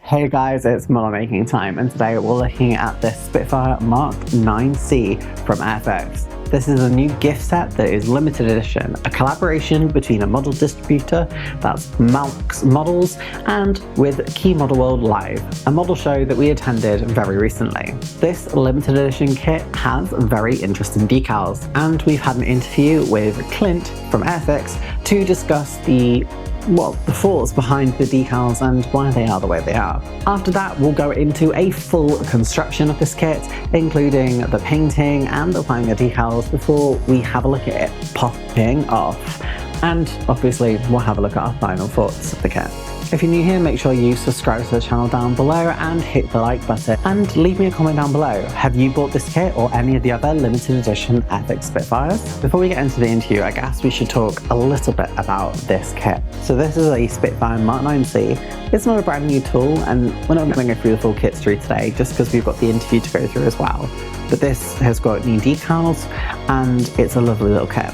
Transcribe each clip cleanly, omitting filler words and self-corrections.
Hey guys, it's Muller Making Time, and today we're looking at this Spitfire Mark 9C from Airfix. This is a new gift set that is limited edition, a collaboration between a model distributor, that's Malk's Models, and with Key Model World Live, a model show that we attended very recently. This limited edition kit has very interesting decals, and we've had an interview with Clint from Airfix to discuss the thoughts behind the decals and why they are the way they are. After that, we'll go into a full construction of this kit, including the painting and applying the decals before we have a look at it popping off. And obviously, we'll have a look at our final thoughts of the kit. If you're new here, make sure you subscribe to the channel down below and hit the like button. And leave me a comment down below. Have you bought this kit or any of the other limited edition Airfix Spitfires? Before we get into the interview, I guess we should talk a little bit about this kit. So this is a Spitfire Mark 9C. It's not a brand new tool, and we're not going to go through the full kit through today just because we've got the interview to go through as well. But this has got new decals and it's a lovely little kit.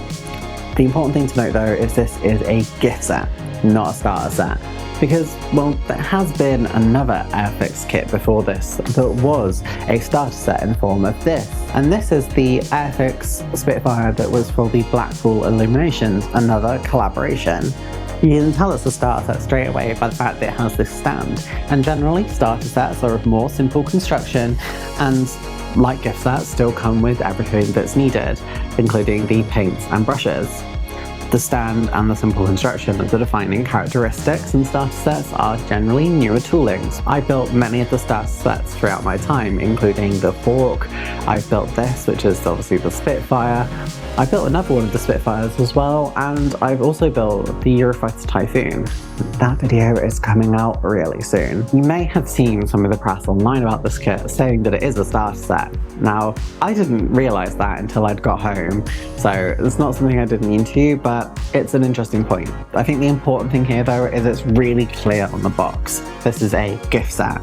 The important thing to note though is this is a gift set, not a starter set. Because, well, there has been another Airfix kit before this that was a starter set in the form of this. And this is the Airfix Spitfire that was for the Blackpool Illuminations, another collaboration. You can tell it's a starter set straight away by the fact that it has this stand. And generally, starter sets are of more simple construction and, like gift sets, still come with everything that's needed, including the paints and brushes. The stand and the simple construction of the defining characteristics in starter sets are generally newer toolings. I built many of the starter sets throughout my time, including the Fork. I've built this, which is obviously the Spitfire. I built another one of the Spitfires as well, and I've also built the Eurofighter Typhoon. That video is coming out really soon. You may have seen some of the press online about this kit saying that it is a starter set. Now, I didn't realise that until I'd got home, so it's not something I didn't mean to, but it's an interesting point. I think the important thing here though is it's really clear on the box. This is a gift set.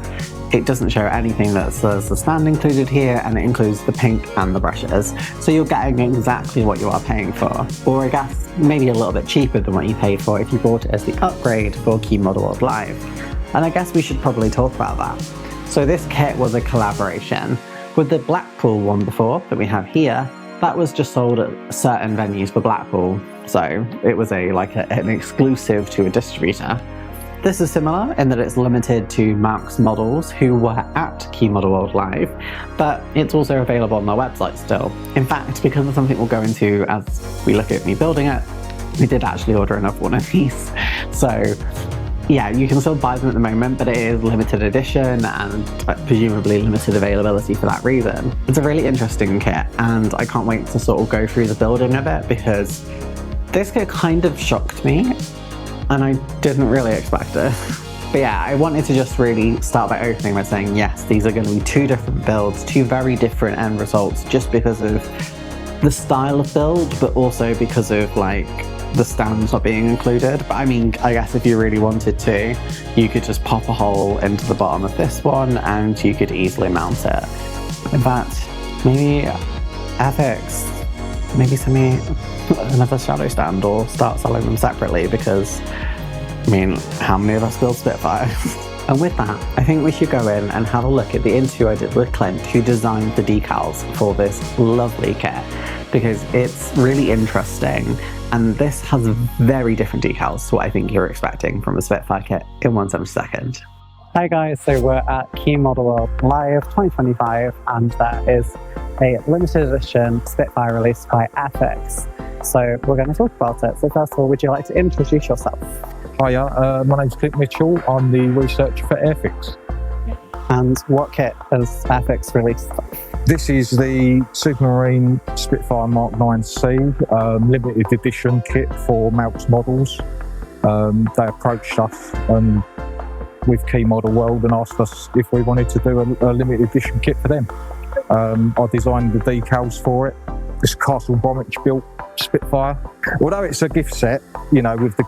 It doesn't show anything that says the stand included here, and it includes the paint and the brushes. So you're getting exactly what you are paying for. Or I guess maybe a little bit cheaper than what you paid for if you bought it as the upgrade for Key Model World Live. And I guess we should probably talk about that. So this kit was a collaboration. With the Blackpool one before that we have here, that was just sold at certain venues for Blackpool. So it was an exclusive to a distributor. This is similar in that it's limited to Malk's Models who were at Key Model World Live, but it's also available on their website still. In fact, because of something we'll go into as we look at me building it, we did actually order another one of these. So yeah, you can still buy them at the moment, but it is limited edition and presumably limited availability for that reason. It's a really interesting kit, and I can't wait to sort of go through the building of it because this kit kind of shocked me. And I didn't really expect it. But yeah, I wanted to just really start by opening by saying, yes, these are going to be two different builds, two very different end results, just because of the style of build, but also because of the stands not being included. But I mean, I guess if you really wanted to, you could just pop a hole into the bottom of this one and you could easily mount it. In fact, maybe Airfix, maybe send me another shadow stand or start selling them separately, because I mean, how many of us build Spitfire? And with that, I think we should go in and have a look at the interview I did with Clint, who designed the decals for this lovely kit, because it's really interesting, and this has very different decals to what I think you're expecting from a Spitfire kit in 1/72. Hi guys, so we're at Key Model World Live 2025, and that is a limited edition Spitfire released by Airfix. So we're going to talk about it. So first of all, would you like to introduce yourself? Hiya, my name's Clint Mitchell. I'm the researcher for Airfix. And what kit has Airfix released? This is the Supermarine Spitfire Mark 9C limited edition kit for Malk's Models. They approached us with Key Model World and asked us if we wanted to do a limited edition kit for them. I designed the decals for it. It's Castle Bromwich built Spitfire. Although it's a gift set, you know, with the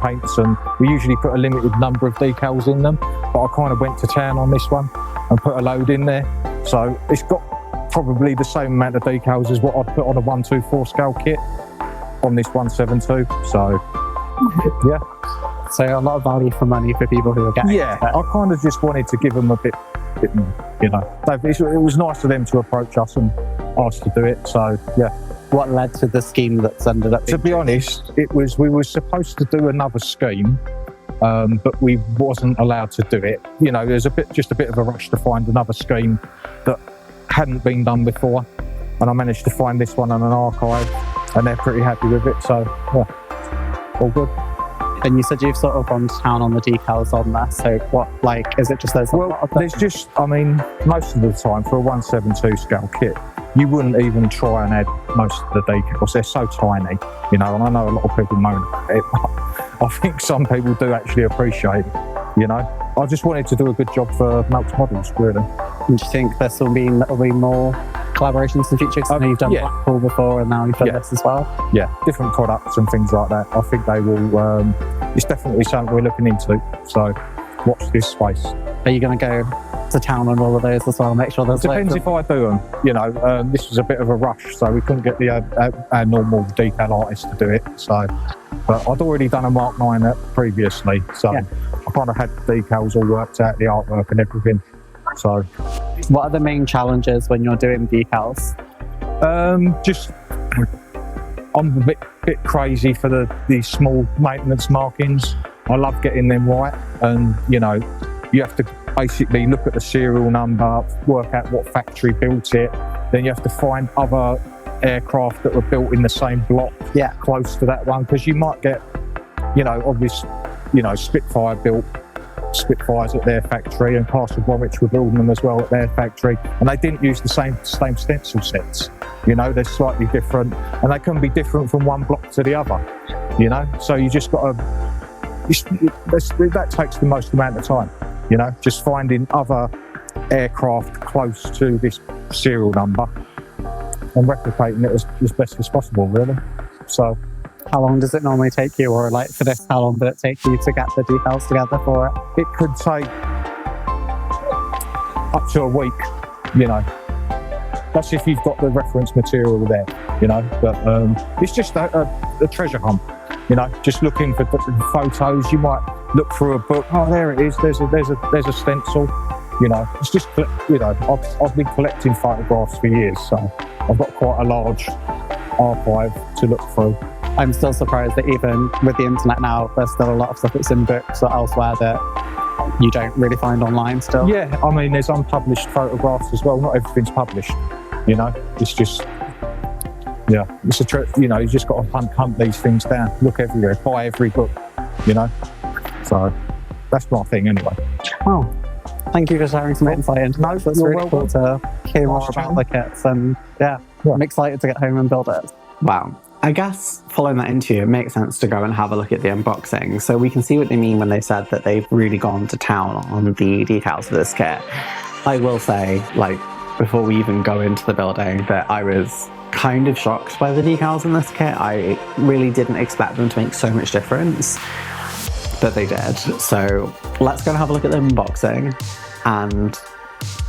paints, and we usually put a limited number of decals in them, but I kind of went to town on this one and put a load in there. So it's got probably the same amount of decals as what I'd put on a 1/2/4 scale kit on this 1/7/2. So yeah. So a lot of value for money for people who are getting Yeah, it. I kind of just wanted to give them a bit more, you know. It was nice of them to approach us and ask to do it. So yeah. What led to the scheme that's ended up To be honest, we were supposed to do another scheme, but we wasn't allowed to do it. You know, there's just a bit of a rush to find another scheme that hadn't been done before, and I managed to find this one on an archive, and they're pretty happy with it. So yeah, all good. And you said you've sort of gone to town on the decals on that. So what, like, is it just those? Well, there's just, I mean, most of the time for a 172 scale kit, you wouldn't even try and add most of the decals. They're so tiny, you know, and I know a lot of people moan about it, but I think some people do actually appreciate it, you know. I just wanted to do a good job for Melks Models, really. And do you think there'll be more collaborations in the future? Because I know you've done yeah. Blackpool before, and now you've done this as well. Yeah, different products and things like that. I think they will, it's definitely something we're looking into, so watch this space. Are you going to go to town on all of those as well? Make sure there's Depends if I do them. You know, this was a bit of a rush, so we couldn't get our normal decal artist to do it. So, but I'd already done a Mark 9 previously, so I kind of had the decals all worked out, the artwork and everything. So, what are the main challenges when you're doing decals? Just I'm a bit crazy for these small maintenance markings. I love getting them right, and you know, you have to basically look at the serial number, work out what factory built it, then you have to find other aircraft that were built in the same block close to that one, because you might get, you know, obvious, you know, Spitfire built Spitfires at their factory, and Castle Bromwich were building them as well at their factory, and they didn't use the same stencil sets. You know, they're slightly different, and they can be different from one block to the other, you know, so you just got to, that takes the most amount of time, you know, just finding other aircraft close to this serial number and replicating it as best as possible, really. So, how long does it normally take you, or like for this, how long did it take you to get the decals together for it? It could take up to a week, you know. That's if you've got the reference material there, you know. But it's just a treasure hunt, you know. Just looking for photos. You might look through a book. Oh, there it is. There's a stencil. You know, it's just, you know, I've been collecting photographs for years, so I've got quite a large archive to look through. I'm still surprised that even with the internet now, there's still a lot of stuff that's in books or elsewhere that you don't really find online still. Yeah, I mean, there's unpublished photographs as well. Not everything's published, you know. It's just, yeah, it's you know, you just got to hunt these things down, look everywhere, buy every book, you know. So that's my thing anyway. Well, thank you for sharing some insight into that. It's really cool to hear more about the kits, and I'm excited to get home and build it. Wow. I guess following that interview, it makes sense to go and have a look at the unboxing. So we can see what they mean when they said that they've really gone to town on the decals of this kit. I will say, like, before we even go into the building, that I was kind of shocked by the decals in this kit. I really didn't expect them to make so much difference, but they did. So let's go and have a look at the unboxing, and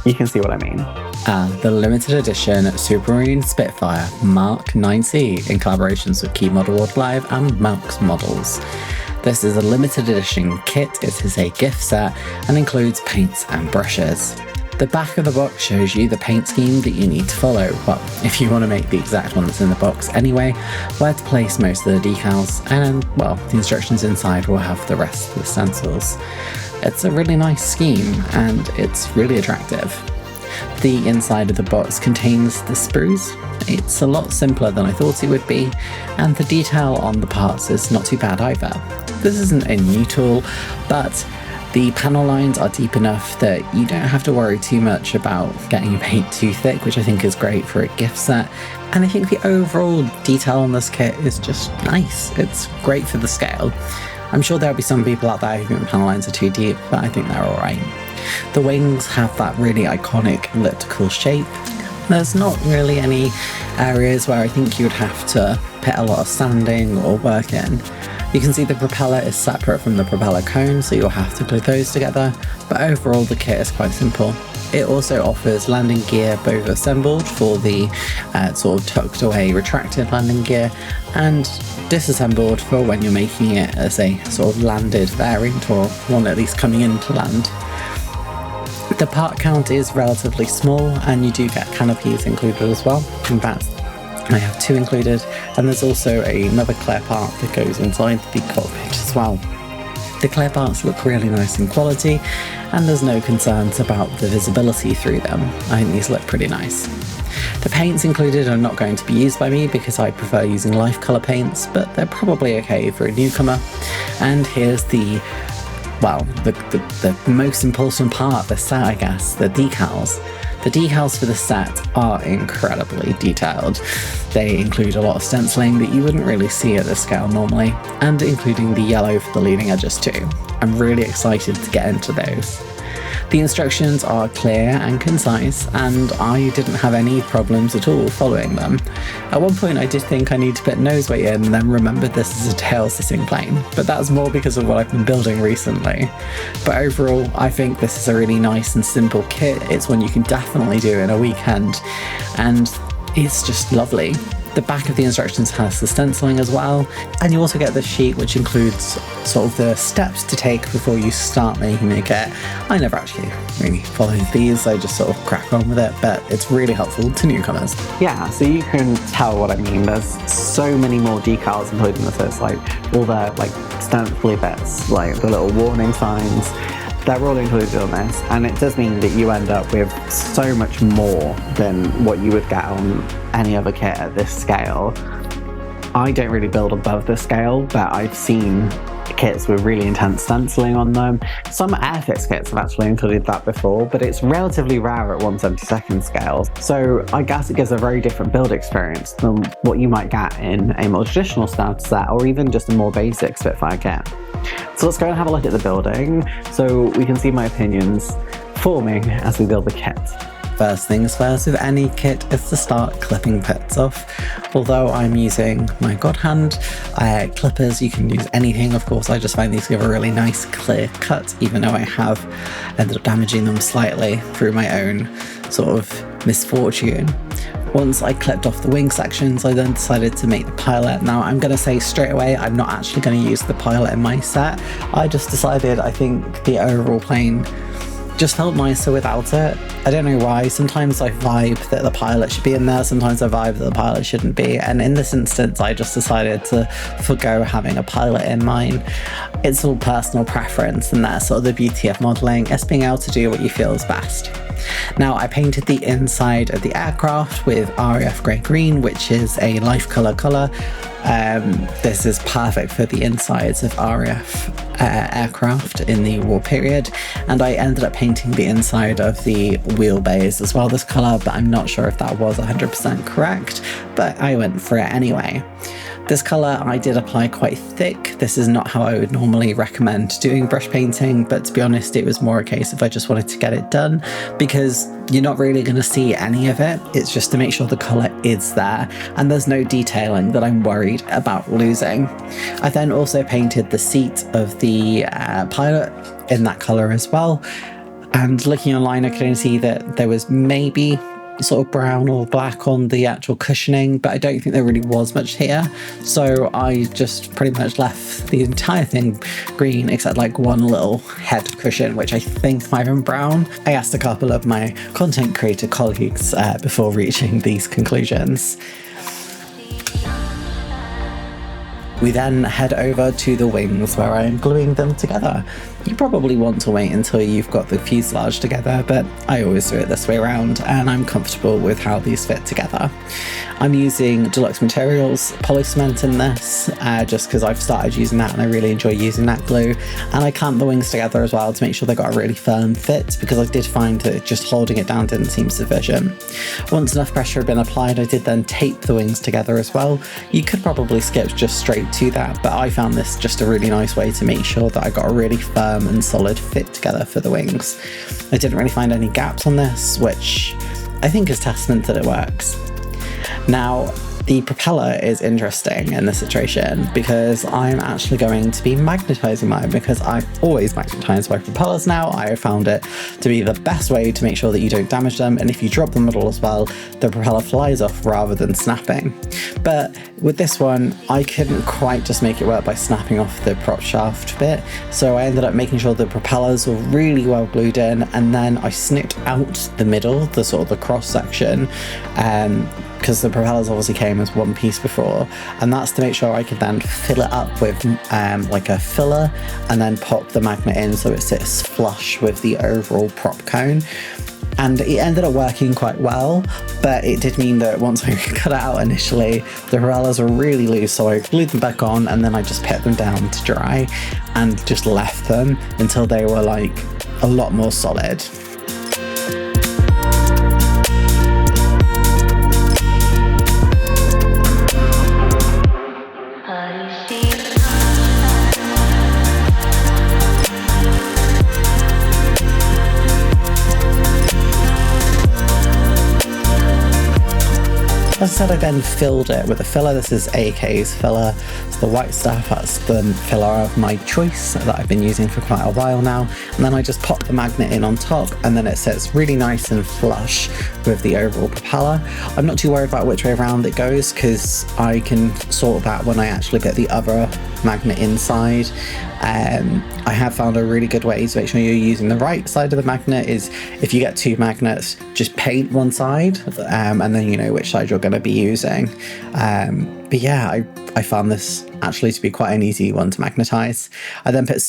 you can see what I mean. And the limited edition Supermarine Spitfire Mark 9C in collaborations with Key Model World Live and Melks Models. This is a limited edition kit. It is a gift set and includes paints and brushes. The back of the box shows you the paint scheme that you need to follow. Well, if you want to make the exact one that's in the box anyway, where to place most of the decals, and well, the instructions inside will have the rest of the stencils. It's a really nice scheme and it's really attractive. The inside of the box contains the sprues. It's a lot simpler than I thought it would be, and the detail on the parts is not too bad either. This isn't a new tool, but the panel lines are deep enough that you don't have to worry too much about getting your paint too thick, which I think is great for a gift set. And I think the overall detail on this kit is just nice. It's great for the scale. I'm sure there'll be some people out there who think the panel lines are too deep, but I think they're alright. The wings have that really iconic elliptical shape. There's not really any areas where I think you would have to put a lot of sanding or work in. You can see the propeller is separate from the propeller cone, so you'll have to glue those together, but overall the kit is quite simple. It also offers landing gear both assembled for the sort of tucked away retracted landing gear and disassembled for when you're making it as a sort of landed variant, or one at least coming into land. The part count is relatively small, and you do get canopies included as well. In fact, I have 2 included, and there's also another clear part that goes inside the cockpit as well. The clear parts look really nice in quality, and there's no concerns about the visibility through them. I think these look pretty nice. The paints included are not going to be used by me because I prefer using life colour paints, but they're probably okay for a newcomer. And here's the most important part of the set, I guess, the decals. The decals for the set are incredibly detailed. They include a lot of stenciling that you wouldn't really see at this scale normally, and including the yellow for the leading edges too. I'm really excited to get into those. The instructions are clear and concise, and I didn't have any problems at all following them. At one point I did think I need to put nose weight in, and then remembered this is a tail sitting plane, but that's more because of what I've been building recently. But overall, I think this is a really nice and simple kit. It's one you can definitely do in a weekend, and it's just lovely. The back of the instructions has the stenciling as well, and you also get this sheet which includes sort of the steps to take before you start making the kit. I never actually really followed these, I just sort of crack on with it, but it's really helpful to newcomers. Yeah, so you can tell what I mean. There's so many more decals included in this. It's like all the like stencil bits, like the little warning signs. They're all included on this, and it does mean that you end up with so much more than what you would get on any other kit at this scale. I don't really build above this scale, but I've seen kits with really intense stenciling on them. Some Airfix kits have actually included that before, but it's relatively rare at 1/72 scale. So I guess it gives a very different build experience than what you might get in a more traditional starter set, or even just a more basic Spitfire kit. So let's go and have a look at the building so we can see my opinions forming as we build the kit. First things first with any kit is to start clipping bits off. Although I'm using my God Hand clippers, you can use anything. Of course, I just find these give a really nice clear cut, even though I have ended up damaging them slightly through my own sort of misfortune. Once I clipped off the wing sections, I then decided to make the pilot. Now, I'm going to say straight away, I'm not actually going to use the pilot in my set. I just decided I think the overall plane just felt nicer without it. I don't know why. Sometimes I vibe that the pilot should be in there, sometimes I vibe that the pilot shouldn't be, and in this instance I just decided to forgo having a pilot in mine. It's all personal preference, and that's sort of the beauty of modelling, is being able to do what you feel is best. Now, I painted the inside of the aircraft with RAF Grey Green, which is a life colour. This is perfect for the insides of RAF aircraft in the war period, and I ended up painting the inside of the wheelbase as well this colour, but I'm not sure if that was 100% correct, but I went for it anyway. This colour I did apply quite thick. This is not how I would normally recommend doing brush painting, but to be honest, it was more a case of I just wanted to get it done, because you're not really going to see any of it. It's just to make sure the colour is there, and there's no detailing that I'm worried about losing. I then also painted the seat of the pilot in that colour as well, and looking online I could only see that there was maybe sort of brown or black on the actual cushioning, but I don't think there really was much here, so I just pretty much left the entire thing green except like one little head cushion, which I think might have been brown. I asked a couple of my content creator colleagues before reaching these conclusions. We then head over to the wings where I am gluing them together. You probably want to wait until you've got the fuselage together, but I always do it this way around, and I'm comfortable with how these fit together. I'm using Deluxe Materials polycement in this, just because I've started using that and I really enjoy using that glue. And I clamped the wings together as well to make sure they got a really firm fit, because I did find that just holding it down didn't seem sufficient. Once enough pressure had been applied, I did then tape the wings together as well. You could probably skip just straight to that, but I found this just a really nice way to make sure that I got a really firm and solid fit together for the wings. I didn't really find any gaps on this, which I think is testament that it works. Now, The propeller is interesting in this situation because I'm actually going to be magnetizing mine, because I always magnetize my propellers now. I have found it to be the best way to make sure that you don't damage them, and if you drop the model as well, the propeller flies off rather than snapping. But with this one, I couldn't quite just make it work by snapping off the prop shaft bit, so I ended up making sure the propellers were really well glued in, and then I snipped out the middle, the sort of the cross section, because the propellers obviously came as one piece before, and that's to make sure I could then fill it up with like a filler and then pop the magnet in so it sits flush with the overall prop cone. And it ended up working quite well, but it did mean that once I cut it out initially, the propellers were really loose, so I glued them back on and then I just put them down to dry and just left them until they were like a lot more solid. As I said, I then filled it with a filler. This is AK's filler. It's the white stuff. That's the filler of my choice that I've been using for quite a while now. And then I just pop the magnet in on top, and then it sits really nice and flush with the overall propeller. I'm not too worried about which way around it goes, because I can sort that when I actually get the other magnet inside. I have found a really good way to make sure you're using the right side of the magnet is if you get two magnets, just paint one side, and then you know which side you're going to be using. But yeah, I found this actually to be quite an easy one to magnetize. I then put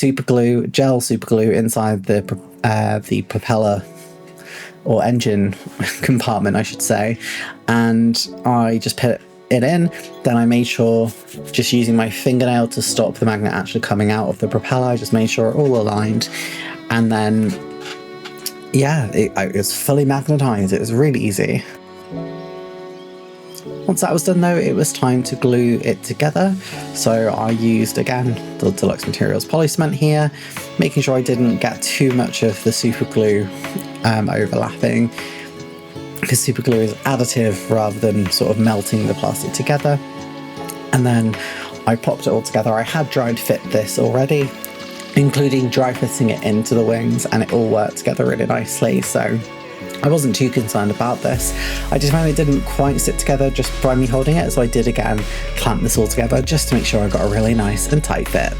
gel super glue inside the propeller or engine compartment, I should say, and I just put it in. Then I made sure, just using my fingernail to stop the magnet actually coming out of the propeller, I just made sure it all aligned, and then yeah, it was fully magnetized. It was really easy. Once that was done though, it was time to glue it together. So I used, again, the Deluxe Materials poly cement here, making sure I didn't get too much of the super glue overlapping, because super glue is additive rather than sort of melting the plastic together. And then I popped it all together. I had dried fit this already, including dry fitting it into the wings, and it all worked together really nicely, so I wasn't too concerned about this. I just found it didn't quite sit together just by me holding it, so I did again clamp this all together just to make sure I got a really nice and tight fit.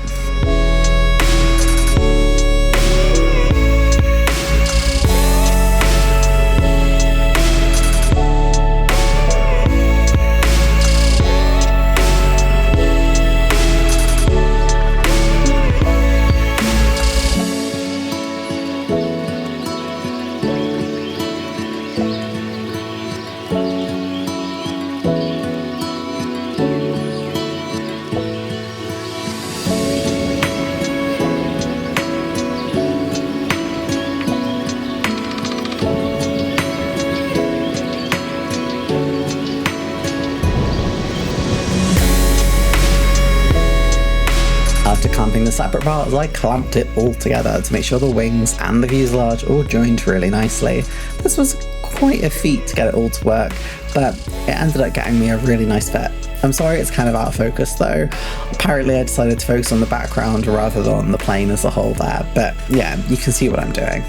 After clamping the separate parts, I clamped it all together to make sure the wings and the fuselage all joined really nicely. This was quite a feat to get it all to work, but it ended up getting me a really nice fit. I'm sorry it's kind of out of focus though. Apparently I decided to focus on the background rather than on the plane as a whole there, but yeah, you can see what I'm doing.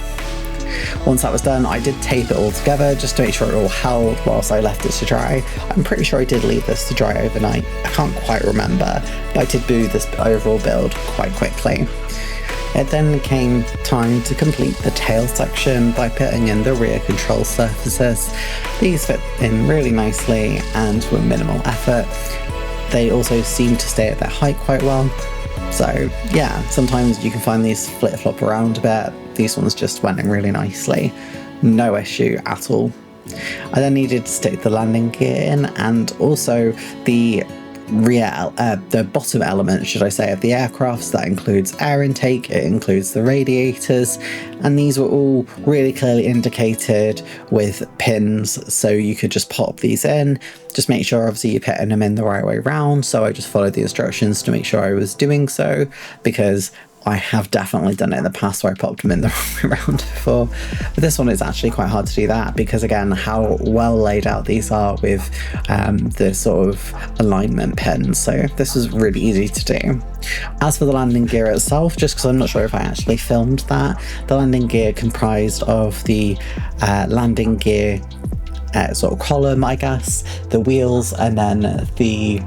Once that was done, I did tape it all together just to make sure it all held whilst I left it to dry. I'm pretty sure I did leave this to dry overnight. I can't quite remember, but I did do this overall build quite quickly. It then came time to complete the tail section by putting in the rear control surfaces. These fit in really nicely and with minimal effort. They also seem to stay at their height quite well. So yeah, sometimes you can find these flip-flop around a bit. These ones just went in really nicely. No issue at all. I then needed to stick the landing gear in, and also the the bottom element, should I say, of the aircraft. So that includes air intake, it includes the radiators, and these were all really clearly indicated with pins, so you could just pop these in. Just make sure obviously you're putting them in the right way round, so I just followed the instructions to make sure I was doing so, because I have definitely done it in the past where I popped them in the wrong way around before. But this one is actually quite hard to do that because, again, how well laid out these are with the sort of alignment pins. So this was really easy to do. As for the landing gear itself, just because I'm not sure if I actually filmed that, the landing gear comprised of the landing gear sort of column, I guess, the wheels, and then the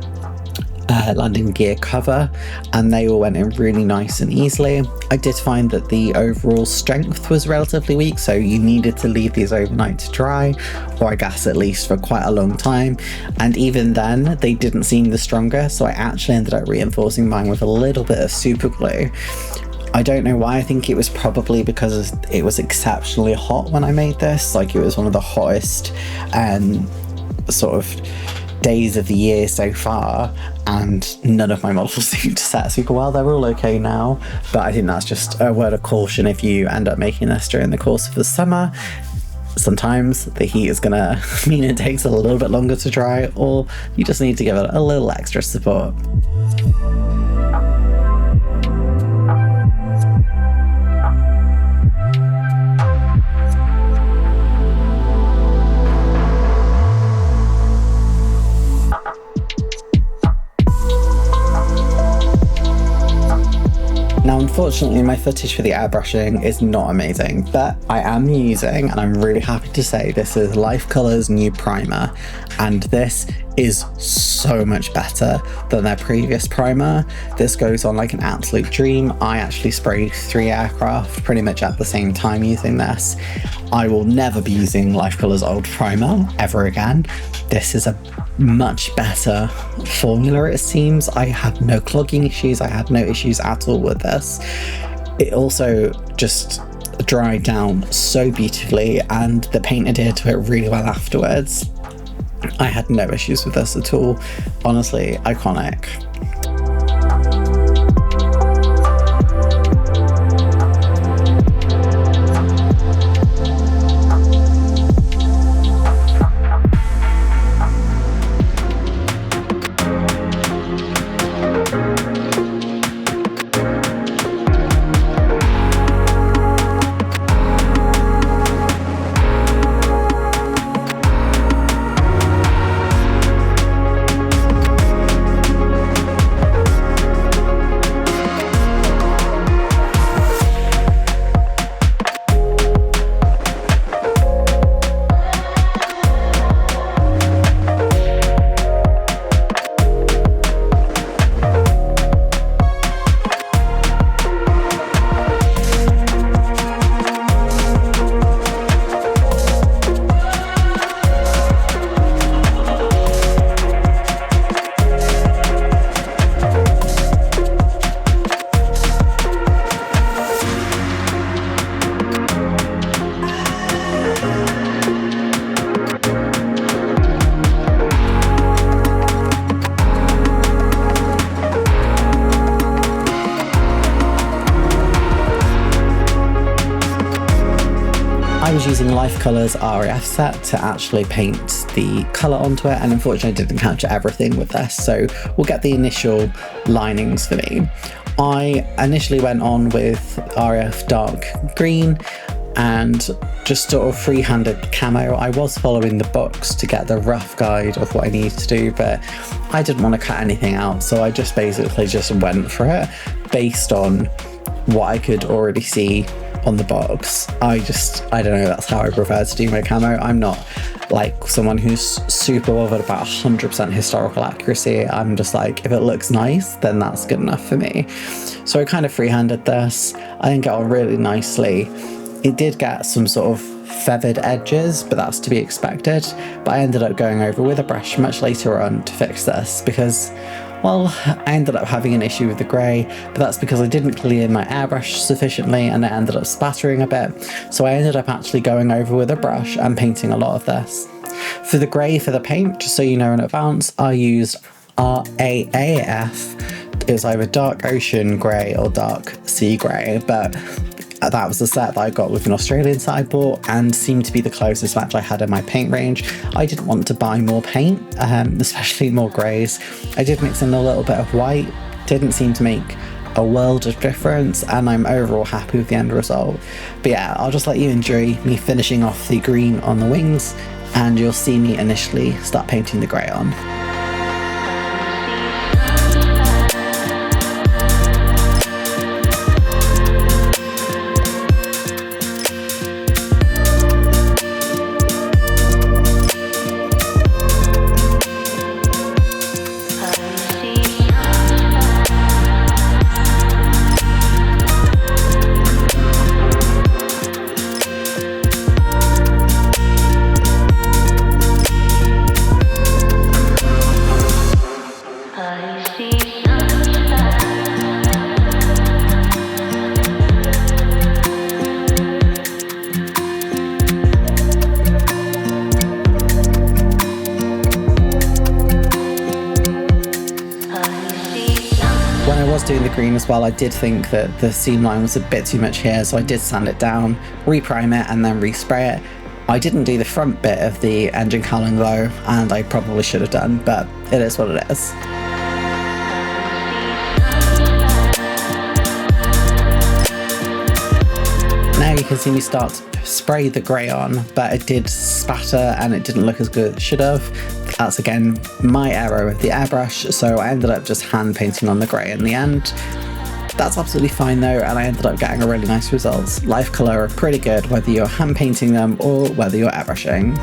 landing gear cover, and they all went in really nice and easily. I did find that the overall strength was relatively weak, so you needed to leave these overnight to dry, or I guess at least for quite a long time, and even then they didn't seem the strongest, so I actually ended up reinforcing mine with a little bit of super glue. I don't know why. I think it was probably because it was exceptionally hot when I made this. Like, it was one of the hottest sort of days of the year so far, and none of my models seem to set super well. They're all okay now, but I think that's just a word of caution if you end up making this during the course of the summer. Sometimes the heat is gonna mean it takes a little bit longer to dry, or you just need to give it a little extra support. Now, unfortunately, my footage for the airbrushing is not amazing, but I am using, and I'm really happy to say, this is Life Colour's new primer, and this is so much better than their previous primer. This goes on like an absolute dream. I actually sprayed 3 aircraft pretty much at the same time using this. I will never be using Life Colour's old primer ever again. This is a much better formula, it seems. I had no clogging issues, I had no issues at all with this. It also just dried down so beautifully, and the paint adhered to it really well afterwards. I had no issues with this at all. Honestly, iconic. I was using Life Colour's RAF set to actually paint the colour onto it, and unfortunately I didn't capture everything with this, so we'll get the initial linings for me. I initially went on with RAF dark green and just sort of free-handed camo. I was following the books to get the rough guide of what I needed to do, but I didn't want to cut anything out, so I just basically just went for it based on what I could already see on the box. I don't know, that's how I prefer to do my camo. I'm not like someone who's super bothered about 100% historical accuracy. I'm just like, if it looks nice, then that's good enough for me. So I kind of free-handed this. I think it got on really nicely. It did get some sort of feathered edges, but that's to be expected. But I ended up going over with a brush much later on to fix this because, well, I ended up having an issue with the grey, but that's because I didn't clean my airbrush sufficiently and it ended up spattering a bit. So I ended up actually going over with a brush and painting a lot of this. For the grey for the paint, just so you know in advance, I used RAAF. It was either dark ocean grey or dark sea grey, but that was the set that I got with an Australian set I bought and seemed to be the closest match I had in my paint range. I didn't want to buy more paint, especially more greys. I did mix in a little bit of white, didn't seem to make a world of difference, and I'm overall happy with the end result. But yeah, I'll just let you enjoy me finishing off the green on the wings, and you'll see me initially start painting the grey on. When I was doing the green as well, I did think that the seam line was a bit too much here, so I did sand it down, reprime it, and then respray it. I didn't do the front bit of the engine cowling though, and I probably should have done, but it is what it is. Now you can see me start to spray the grey on, but it did spatter and it didn't look as good as it should have. That's again my error with the airbrush, so I ended up just hand painting on the grey in the end. That's absolutely fine though, and I ended up getting a really nice result. Life colour are pretty good whether you're hand painting them or whether you're airbrushing.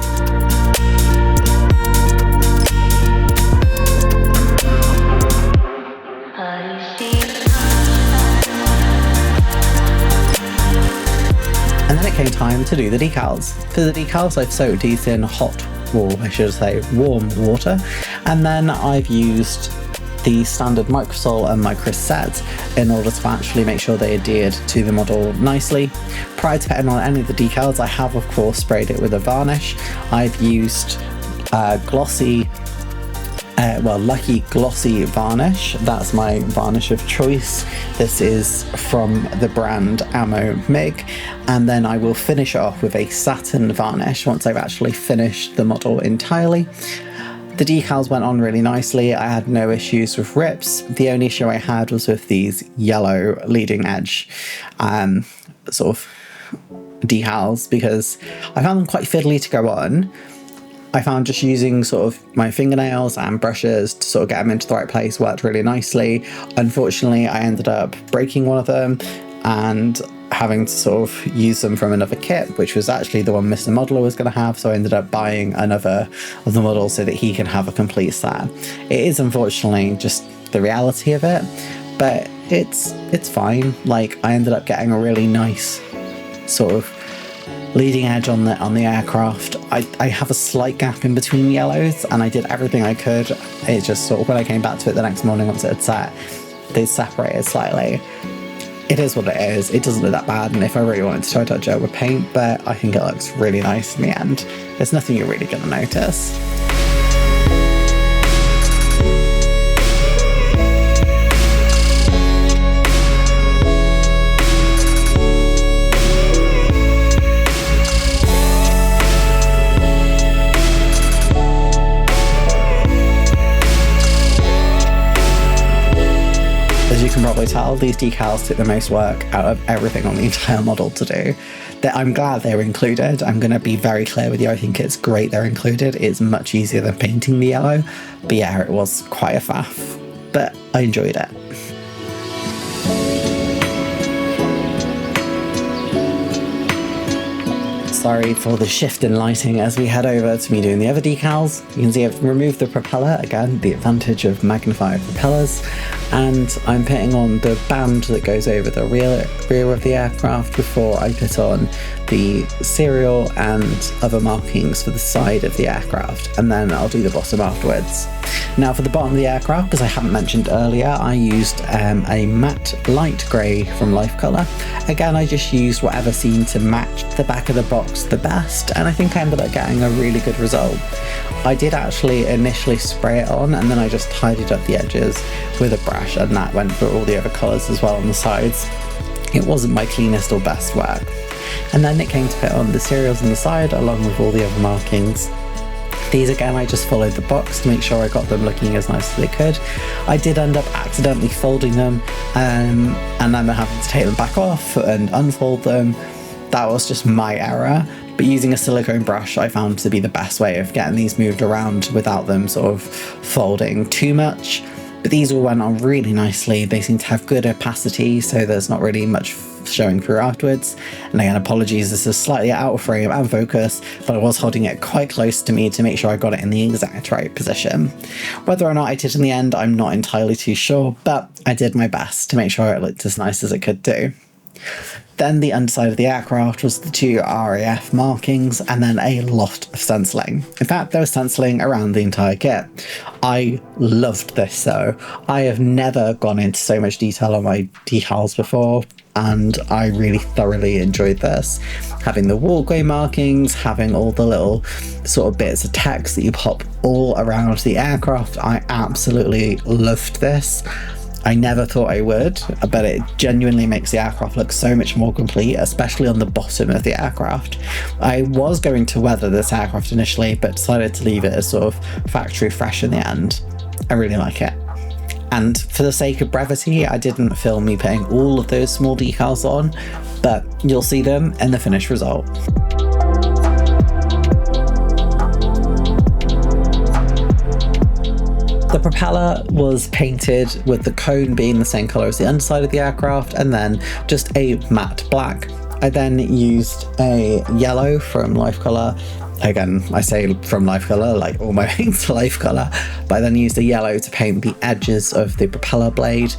And then it came time to do the decals. For the decals, I've soaked these in warm water, and then I've used the standard microsol and microset in order to actually make sure they adhered to the model nicely. Prior to putting on any of the decals, I have of course sprayed it with a varnish. I've used Lucky Glossy varnish. That's my varnish of choice. This is from the brand Ammo MIG, and then I will finish it off with a satin varnish once I've actually finished the model entirely. The decals went on really nicely. I had no issues with rips. The only issue I had was with these yellow leading edge sort of decals, because I found them quite fiddly to go on. I found just using sort of my fingernails and brushes to sort of get them into the right place worked really nicely. Unfortunately, I ended up breaking one of them and having to sort of use them from another kit, which was actually the one Mr. Modeler was going to have, so I ended up buying another of the models so that he can have a complete set. It is unfortunately just the reality of it, but it's fine. Like, I ended up getting a really nice sort of leading edge on the aircraft. I have a slight gap in between the yellows, and I did everything I could. It just sort of, when I came back to it the next morning once it had set, they separated slightly. It is what it is. It doesn't look that bad, and if I really wanted to try touch it, I would paint, but I think it looks really nice in the end. There's nothing you're really going to notice. As you can probably tell, these decals took the most work out of everything on the entire model to do. I'm glad they were included. I'm going to be very clear with you. I think it's great they're included. It's much easier than painting the yellow. But yeah, it was quite a faff. But I enjoyed it. Sorry for the shift in lighting as we head over to me doing the other decals. You can see I've removed the propeller, again, the advantage of magnified propellers, and I'm putting on the band that goes over the rear of the aircraft before I put on the serial and other markings for the side of the aircraft, and then I'll do the bottom afterwards. Now for the bottom of the aircraft, as I haven't mentioned earlier, I used a matte light grey from Life Colour. Again, I just used whatever seemed to match the back of the box the best, and I think I ended up getting a really good result. I did actually initially spray it on, and then I just tidied up the edges with a brush, and that went for all the other colours as well on the sides. It wasn't my cleanest or best work. And then it came to put on the serials on the side along with all the other markings. These again, I just followed the box to make sure I got them looking as nice as they could. I did end up accidentally folding them and then having to take them back off and unfold them. That was just my error. But using a silicone brush I found to be the best way of getting these moved around without them sort of folding too much. But these all went on really nicely. They seem to have good opacity, so there's not really much showing through afterwards. And again, apologies, this is slightly out of frame and focus, but I was holding it quite close to me to make sure I got it in the exact right position. Whether or not I did in the end, I'm not entirely too sure, but I did my best to make sure it looked as nice as it could do. Then the underside of the aircraft was the 2 RAF markings and then a lot of stenciling. In fact, there was stenciling around the entire kit. I loved this though. I have never gone into so much detail on my decals before, and I really thoroughly enjoyed this. Having the walkway markings, having all the little sort of bits of text that you pop all around the aircraft, I absolutely loved this. I never thought I would, but it genuinely makes the aircraft look so much more complete, especially on the bottom of the aircraft. I was going to weather this aircraft initially, but decided to leave it as sort of factory fresh in the end. I really like it. And for the sake of brevity, I didn't film me putting all of those small decals on, but you'll see them in the finished result. The propeller was painted with the cone being the same colour as the underside of the aircraft, and then just a matte black. I then used a yellow from Life Colour. Again, I say from Life Colour, like all my paints are Life Colour, but I then used a yellow to paint the edges of the propeller blade,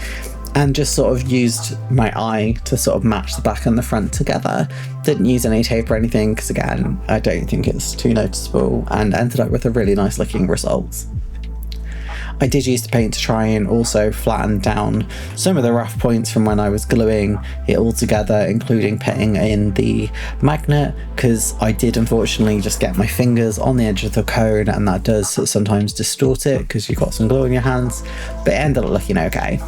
and just sort of used my eye to sort of match the back and the front together. Didn't use any tape or anything, because again, I don't think it's too noticeable, and ended up with a really nice looking result. I did use the paint to try and also flatten down some of the rough points from when I was gluing it all together, including putting in the magnet, because I did unfortunately just get my fingers on the edge of the cone, and that does sometimes distort it because you've got some glue in your hands, but it ended up looking okay.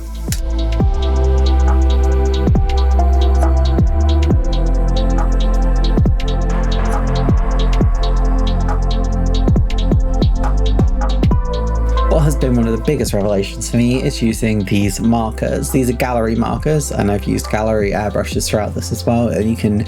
What has been one of the biggest revelations for me is using these markers. These are gallery markers, and I've used gallery airbrushes throughout this as well, and you can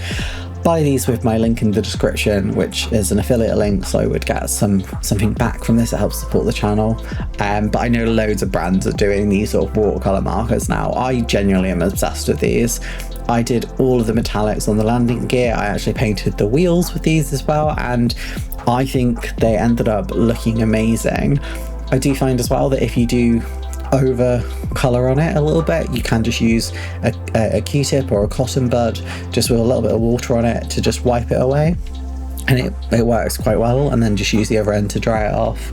buy these with my link in the description, which is an affiliate link, so I would get something back from this. It helps support the channel. But I know loads of brands are doing these sort of watercolor markers now. I genuinely am obsessed with these. I did all of the metallics on the landing gear. I actually painted the wheels with these as well, and I think they ended up looking amazing. I do find as well that if you do over colour on it a little bit, you can just use a Q-tip or a cotton bud just with a little bit of water on it to just wipe it away, and it works quite well, and then just use the other end to dry it off.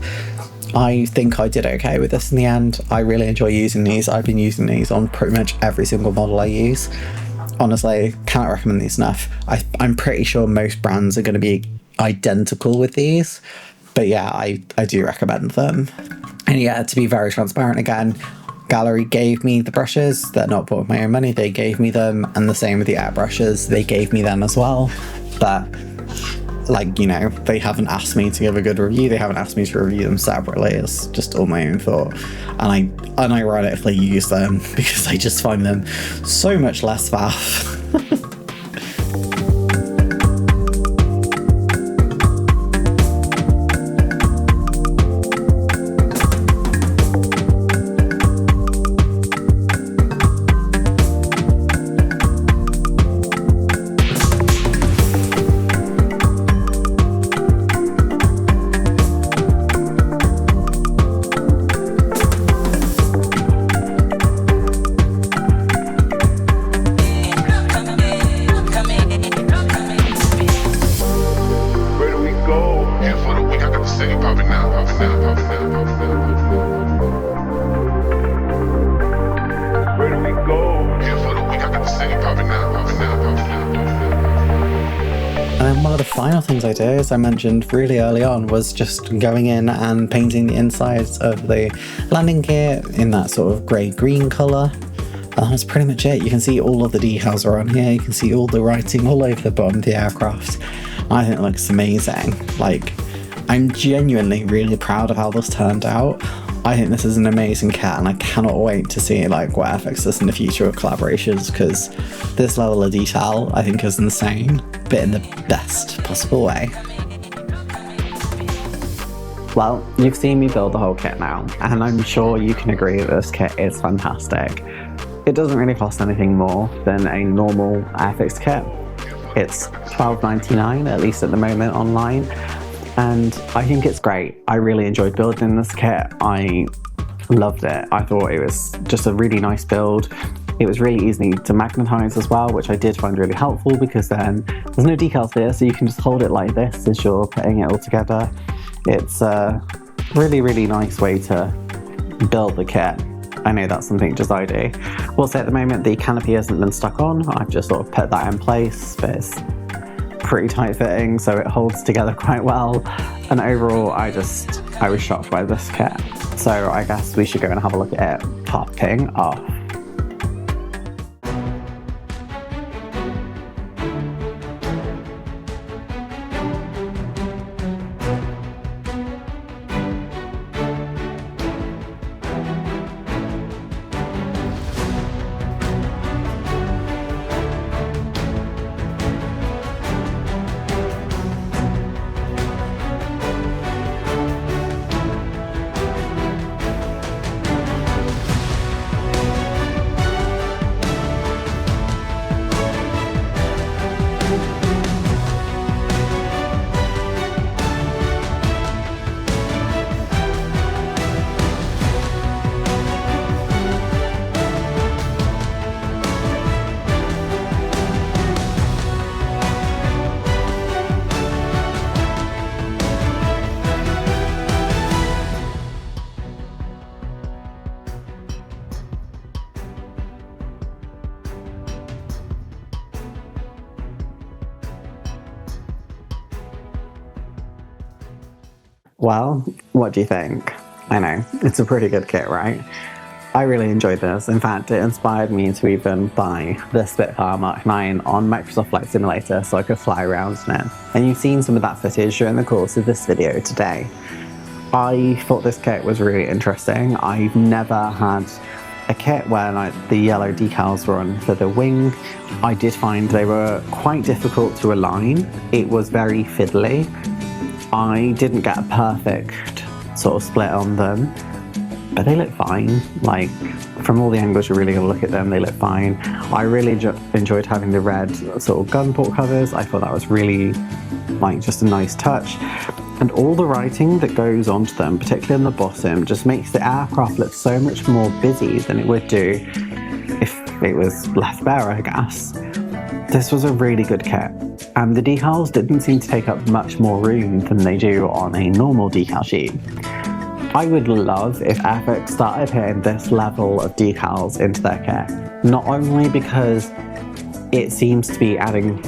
I think I did okay with this in the end. I really enjoy using these. I've been using these on pretty much every single model I use. Honestly, can't recommend these enough. I'm pretty sure most brands are going to be identical with these, but yeah, I do recommend them. And yeah, to be very transparent again, Gallery gave me the brushes. They're not bought with my own money, they gave me them, and the same with the airbrushes, they gave me them as well. But like, you know, they haven't asked me to give a good review, they haven't asked me to review them separately. It's just all my own thought, and I unironically use them because I just find them so much less faff. And then one of the final things I did, as I mentioned really early on, was just going in and painting the insides of the landing gear in that sort of grey-green colour. And that's pretty much it. You can see all of the decals are on here, you can see all the writing all over the bottom of the aircraft. I think it looks amazing. Like, I'm genuinely really proud of how this turned out. I think this is an amazing kit, and I cannot wait to see like what Airfix does in the future with collaborations, because this level of detail I think is insane, but in the best possible way. Well, you've seen me build the whole kit now, and I'm sure you can agree that this kit is fantastic. It doesn't really cost anything more than a normal Airfix kit. It's $12.99, at least at the moment, online, and I think it's great. I really enjoyed building this kit. I loved it. I thought it was just a really nice build. It was really easy to magnetize as well, which I did find really helpful, because then there's no decals here, so you can just hold it like this as you're putting it all together. It's a really, really nice way to build the kit. I know that's something just I do. We'll say at the moment the canopy hasn't been stuck on. I've just sort of put that in place, but it's pretty tight fitting, so it holds together quite well. And overall, I was shocked by this kit. So I guess we should go and have a look at it popping off. Well, what do you think? I know, it's a pretty good kit, right? I really enjoyed this. In fact, it inspired me to even buy the Spitfire Mark 9 on Microsoft Flight Simulator so I could fly around in it. And you've seen some of that footage during the course of this video today. I thought this kit was really interesting. I've never had a kit where like the yellow decals were on for the wing. I did find they were quite difficult to align. It was very fiddly. I didn't get a perfect sort of split on them, but they look fine. Like, from all the angles you're really going to look at them, they look fine. I really enjoyed having the red sort of gun port covers. I thought that was really, like, just a nice touch. And all the writing that goes onto them, particularly on the bottom, just makes the aircraft look so much more busy than it would do if it was left bare, I guess. This was a really good kit. And the decals didn't seem to take up much more room than they do on a normal decal sheet. I would love if Airfix started putting this level of decals into their kit. Not only because it seems to be adding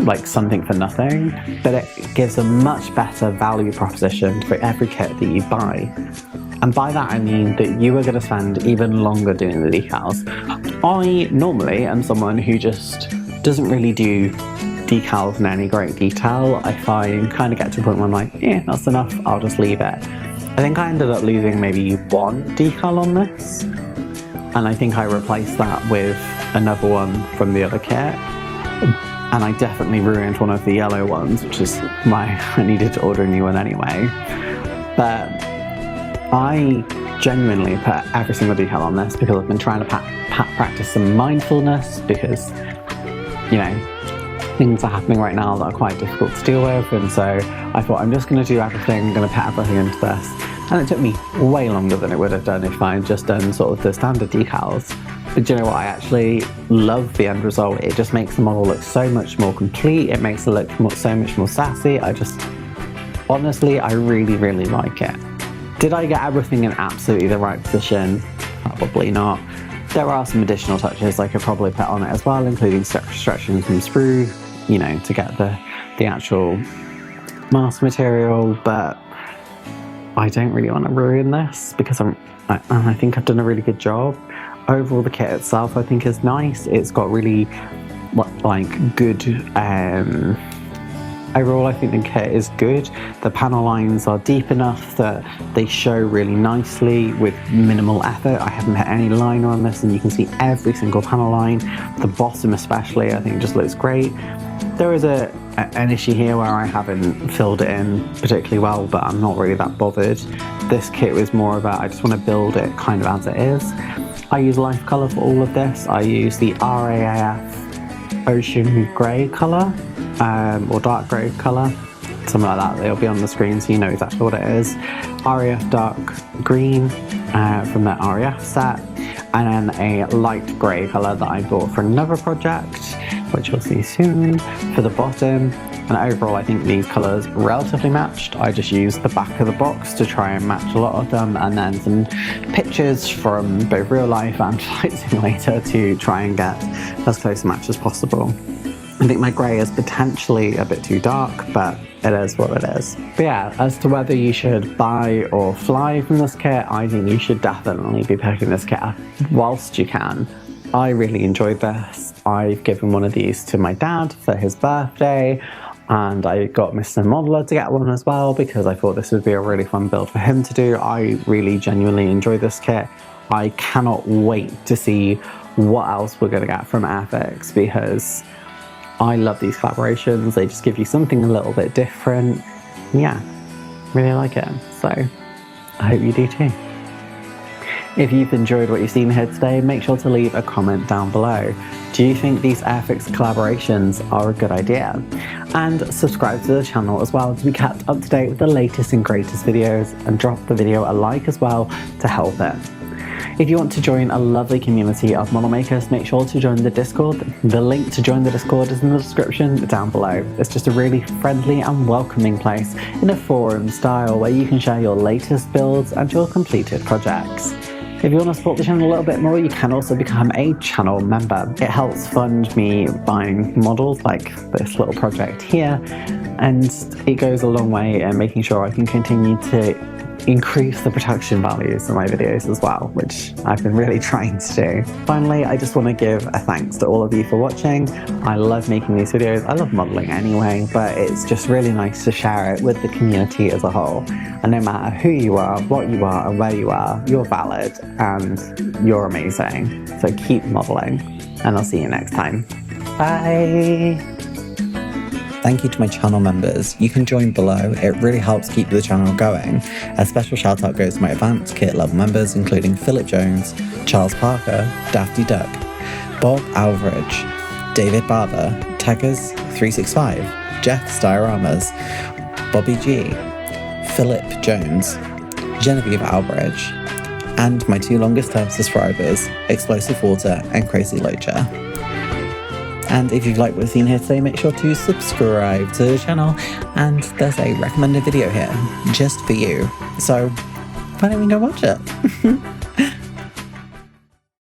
like something for nothing, but it gives a much better value proposition for every kit that you buy. And by that I mean that you are going to spend even longer doing the decals. I normally am someone who just doesn't really do decals in any great detail. I find kind of get to a point where I'm like, yeah, that's enough, I'll just leave it. I think I ended up losing maybe one decal on this, and I think I replaced that with another one from the other kit, and I definitely ruined one of the yellow ones, which is why I needed to order a new one anyway. But I genuinely put every single decal on this because I've been trying to practice some mindfulness, because, you know, things are happening right now that are quite difficult to deal with, and so I thought I'm just going to do everything, I'm going to put everything into this. And it took me way longer than it would have done if I had just done sort of the standard decals. But do you know what? I actually love the end result. It just makes the model look so much more complete. It makes it look so much more sassy. Honestly, I really, really like it. Did I get everything in absolutely the right position? Probably not. There are some additional touches I could probably put on it as well, including stretching some sprue, you know, to get the actual mask material, but I don't really want to ruin this because I think I've done a really good job. Overall, the kit itself I think is nice. It's got really like good Overall, I think the kit is good. The panel lines are deep enough that they show really nicely with minimal effort. I haven't put any liner on this and you can see every single panel line. The bottom especially, I think just looks great. There is an issue here where I haven't filled it in particularly well, but I'm not really that bothered. This kit was more about, I just want to build it kind of as it is. I use life colour for all of this. I use the RAF Ocean Grey colour. Or dark grey colour, something like that. They'll be on the screen so you know exactly what it is. RAF dark green from the RAF set, and then a light grey colour that I bought for another project, which you'll see soon, for the bottom. And overall I think these colours relatively matched. I just used the back of the box to try and match a lot of them, and then some pictures from both real life and Flight Simulator to try and get as close a match as possible. I think my grey is potentially a bit too dark, but it is what it is. But yeah, as to whether you should buy or fly from this kit, I think you should definitely be picking this kit up whilst you can. I really enjoyed this. I've given one of these to my dad for his birthday, and I got Mr. Modeler to get one as well because I thought this would be a really fun build for him to do. I really genuinely enjoyed this kit. I cannot wait to see what else we're going to get from Airfix because I love these collaborations. They just give you something a little bit different. Yeah, really like it. So I hope you do too. If you've enjoyed what you've seen here today, make sure to leave a comment down below. Do you think these Airfix collaborations are a good idea? And subscribe to the channel as well to be kept up to date with the latest and greatest videos, and drop the video a like as well to help it. If you want to join a lovely community of model makers, make sure to join the Discord. The link to join the Discord is in the description down below. It's just a really friendly and welcoming place in a forum style where you can share your latest builds and your completed projects. If you want to support the channel a little bit more, you can also become a channel member. It helps fund me buying models like this little project here, and it goes a long way in making sure I can continue to increase the production values of my videos as well, which I've been really trying to do. Finally, I just want to give a thanks to all of you for watching. I love making these videos. I love modeling anyway, but it's just really nice to share it with the community as a whole. And no matter who you are, what you are, and where you are, you're valid and you're amazing. So keep modeling, and I'll see you next time. Bye! Thank you to my channel members. You can join below. It really helps keep the channel going. A special shout out goes to my advanced kit level members, including Philip Jones, Charles Parker, Dafty Duck, Bob Alveridge, David Barber, Teggers365, Jeff Dioramas, Bobby G, Philip Jones, Genevieve Alveridge, and my two longest term subscribers, Explosive Water and Crazy Loacher. And if you've liked what you've seen here today, make sure to subscribe to the channel, and there's a recommended video here just for you. So why don't we go watch it?